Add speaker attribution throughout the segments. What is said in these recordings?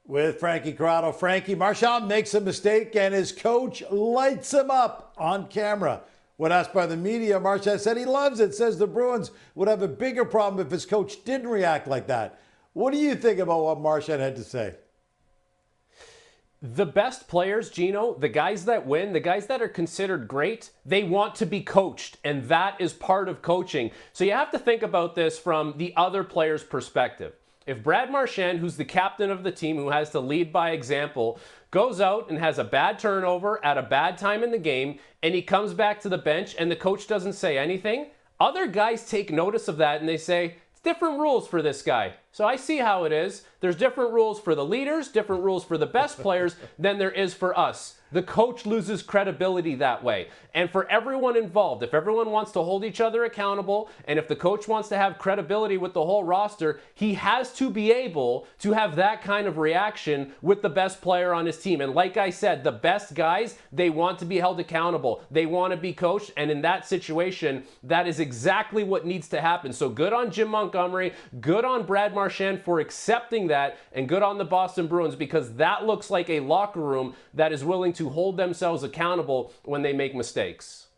Speaker 1: With Frankie Corrado. Frankie, Marchand makes a mistake and his coach lights him up on camera. When asked by the media, Marchand said he loves it, says the Bruins would have a bigger problem if his coach didn't react like that. What do you think about what Marchand had to say?
Speaker 2: The best players, Gino, the guys that win, the guys that are considered great, they want to be coached, and that is part of coaching. So you have to think about this from the other player's perspective. If Brad Marchand, who's the captain of the team, who has to lead by example, goes out and has a bad turnover at a bad time in the game, and he comes back to the bench and the coach doesn't say anything, other guys take notice of that and they say, it's different rules for this guy. So I see how it is. There's different rules for the leaders, different rules for the best players than there is for us. The coach loses credibility that way. And for everyone involved, if everyone wants to hold each other accountable, and if the coach wants to have credibility with the whole roster, he has to be able to have that kind of reaction with the best player on his team. And like I said, the best guys, they want to be held accountable. They want to be coached. And in that situation, that is exactly what needs to happen. So good on Jim Montgomery, good on Brad Marchand for accepting that, and good on the Boston Bruins, because that looks like a locker room that is willing to hold themselves accountable when they make mistakes.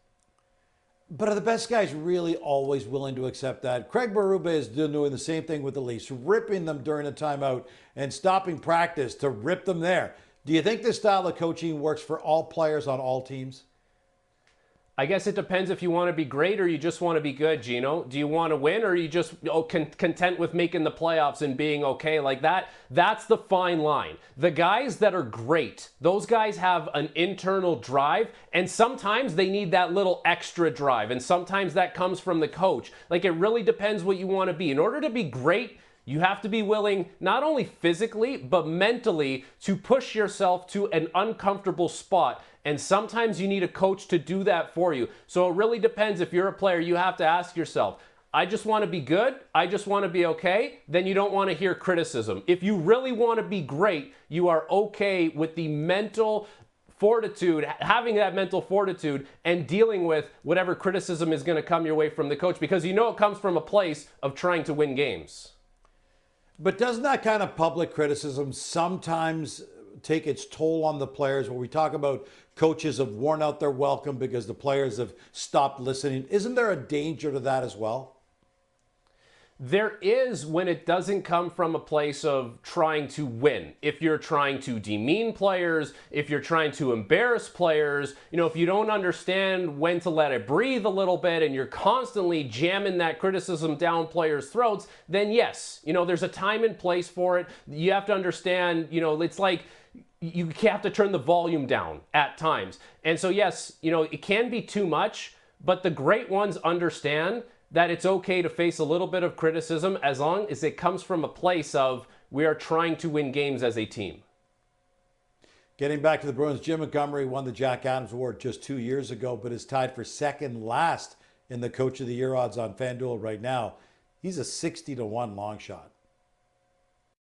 Speaker 1: But are the best guys really always willing to accept that? Craig Berube is doing the same thing with the Leafs, ripping them during a timeout and stopping practice to rip them there. Do you think this style of coaching works for all players on all teams?
Speaker 2: I guess it depends if you want to be great or you just want to be good, Gino. Do you want to win, or are you just content with making the playoffs and being okay like that? That's the fine line. The guys that are great, those guys have an internal drive, and sometimes they need that little extra drive, and sometimes that comes from the coach. Like, it really depends what you want to be. In order to be great, you have to be willing, not only physically, but mentally, to push yourself to an uncomfortable spot. And sometimes you need a coach to do that for you. So it really depends. If you're a player, you have to ask yourself, I just want to be good, I just want to be okay, then you don't want to hear criticism. If you really want to be great, you are okay with the mental fortitude, having that mental fortitude and dealing with whatever criticism is going to come your way from the coach, because you know it comes from a place of trying to win games.
Speaker 1: But doesn't that kind of public criticism sometimes take its toll on the players, where we talk about coaches have worn out their welcome because the players have stopped listening? Isn't there a danger to that as well?
Speaker 2: There is, when it doesn't come from a place of trying to win. If you're trying to demean players, if you're trying to embarrass players, if you don't understand when to let it breathe a little bit and you're constantly jamming that criticism down players' throats, then yes, there's a time and place for it. You have to understand, it's like you have to turn the volume down at times. And so yes, it can be too much, but the great ones understand that it's okay to face a little bit of criticism as long as it comes from a place of we are trying to win games as a team.
Speaker 1: Getting back to the Bruins, Jim Montgomery won the Jack Adams Award just 2 years ago, but is tied for second last in the Coach of the Year odds on FanDuel right now. He's a 60-1 long shot.